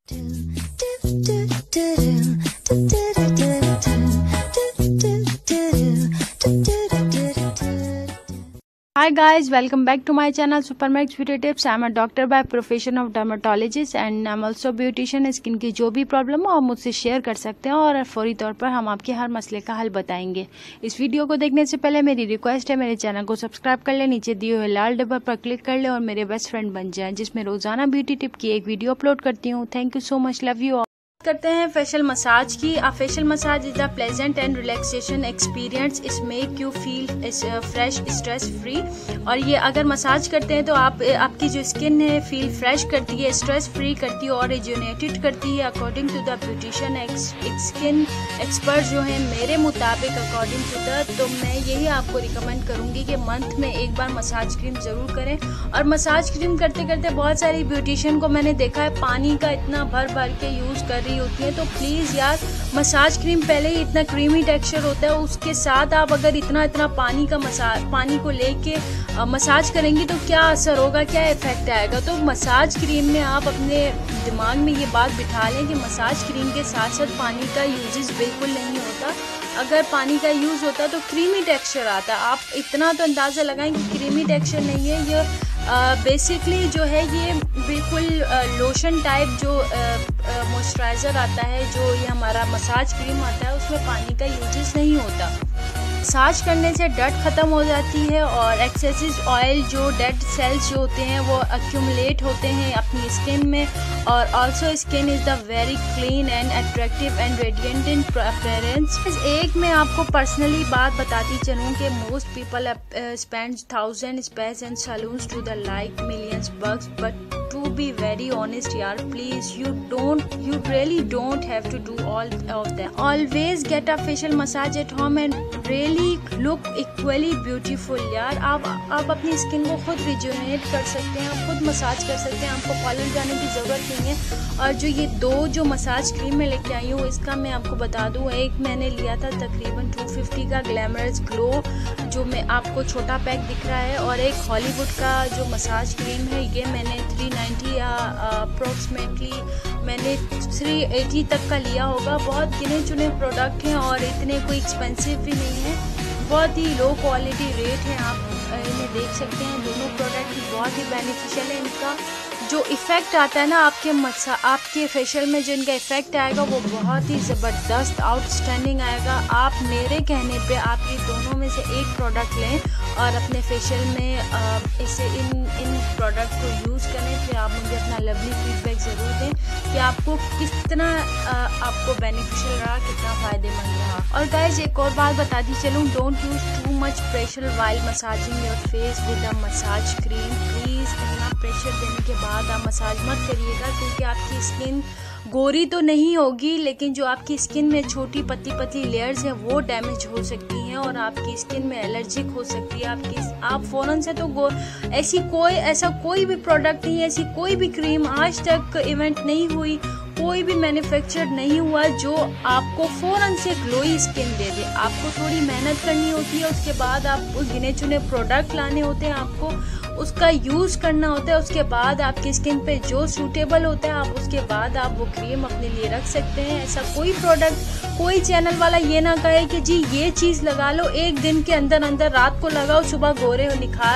Hi guys, welcome back to my channel Supermax Beauty Tips. I'm a doctor by profession of dermatologist and I'm also beautician. Skin की जो भी problem हो आप मुझसे share कर सकते हैं और फौरी तौर पर हम आपके हर मसले का हल बताएंगे। इस वीडियो को देखने से पहले मेरी रिक्वेस्ट है, मेरे चैनल को सब्सक्राइब कर ले, नीचे दिए हुए लाल डब्बा पर क्लिक कर ले और मेरे बेस्ट फ्रेंड बन जाएं, जिसमें रोजाना ब्यूटी टिप की एक वीडियो अपलोड करती हूँ। Thank you so much, love you. करते हैं फेशियल मसाज की। A facial massage is a pleasant and relaxation experience. Is make you feel fresh, stress free. और ये अगर मसाज करते हैं तो आपकी जो स्किन है फील फ्रेश करती है, स्ट्रेस फ्री करती है और रिजुनेटेड करती है। According to the beautician skin expert जो है, मेरे मुताबिक अकॉर्डिंग टू द, तो मैं यही आपको रिकमेंड करूंगी कि मंथ में एक बार मसाज क्रीम ज़रूर करें। और मसाज क्रीम करते करते बहुत सारी ब्यूटिशियन को मैंने देखा है पानी का इतना भर भर के यूज़ कर रही होती है। तो प्लीज़ यार, मसाज क्रीम पहले ही इतना क्रीमी टेक्सचर होता है, उसके साथ आप अगर इतना पानी को लेके मसाज करेंगी तो क्या असर होगा, क्या इफेक्ट आएगा। तो मसाज क्रीम में आप अपने दिमाग में ये बात बिठा लें कि मसाज क्रीम के साथ साथ पानी का यूजेस बिल्कुल नहीं होता। अगर पानी का यूज़ होता है तो क्रीमी टेक्सचर आता है। आप इतना तो अंदाज़ा लगाएं कि क्रीमी टेक्सचर नहीं है, ये बेसिकली जो है ये बिल्कुल लोशन टाइप जो मॉइस्चराइज़र आता है, जो ये हमारा मसाज क्रीम आता है, उसमें पानी का यूजेस नहीं होता। मसाज करने से डर्ट ख़त्म हो जाती है और एक्सेसिव ऑयल, जो डेड सेल्स जो होते हैं वो एक्यूमुलेट होते हैं अपनी स्किन में। और also skin is the very clean and attractive and radiant in appearance. एक मैं आपको पर्सनली बात बताती चलूँ कि most people spend thousand spas and salons to the like millions bucks, but to be very honest yaar, please you really don't have to do all of that. Always get a facial massage at home and really look equally beautiful यार। आप अपनी skin को खुद rejuvenate कर सकते हैं, आप खुद मसाज कर सकते हैं, आपको पार्लर जाने की ज़रूरत नहीं है। और जो ये जो मसाज क्रीम मैं लेके आई हूँ, इसका मैं आपको बता दूँ, एक मैंने लिया था तकरीबन 250 का ग्लैमरस ग्लो, जो मैं आपको छोटा पैक दिख रहा है, और एक हॉलीवुड का जो मसाज क्रीम है, ये मैंने 390 या अप्रोक्सीमेटली मैंने 380 तक का लिया होगा। बहुत गिने चुने प्रोडक्ट हैं और इतने कोई एक्सपेंसिव भी नहीं है, बहुत ही लो क्वालिटी रेट है। आप इन्हें देख सकते हैं, दोनों प्रोडक्ट ही बहुत ही बेनिफिशियल है। इनका जो इफ़ेक्ट आता है ना आपके फेशियल में, जो इनका इफ़ेक्ट आएगा वो बहुत ही ज़बरदस्त आउटस्टैंडिंग आएगा। आप मेरे कहने पे आप ये दोनों में से एक प्रोडक्ट लें और अपने फेशियल में इसे इन प्रोडक्ट को यूज़ करें। फिर आप मुझे अपना लवली फीडबैक ज़रूर दें कि आपको कितना आपको बेनिफिशियल रहा, कितना फ़ायदेमंद रहा। और गाइस, एक और बात बताती चलूँ, don't use too much pressure while massaging your face with a massage cream. Please इतना प्रेशर देने के बाद आप मसाज मत करिएगा, क्योंकि आपकी स्किन गोरी तो नहीं होगी, लेकिन जो आपकी स्किन में छोटी पतली लेयर्स हैं वो डैमेज हो सकती हैं और आपकी स्किन में एलर्जिक हो सकती है। आप फ़ौरन से तो ऐसा कोई भी प्रोडक्ट नहीं, ऐसी कोई भी क्रीम आज तक इवेंट नहीं हुई, कोई भी मैन्युफैक्चर नहीं हुआ जो आपको फ़ौरन से ग्लोई स्किन दे दे। आपको थोड़ी मेहनत करनी होती है, उसके बाद आपको गिने चुने प्रोडक्ट लाने होते हैं, आपको उसका यूज़ करना होता है, उसके बाद आपकी स्किन पे जो सूटेबल होता है आप उसके बाद आप वो क्रीम अपने लिए रख सकते हैं। ऐसा कोई प्रोडक्ट, कोई चैनल वाला ये ना कहे कि जी ये चीज़ लगा लो, एक दिन के अंदर रात को लगाओ, सुबह गोरे हो निखार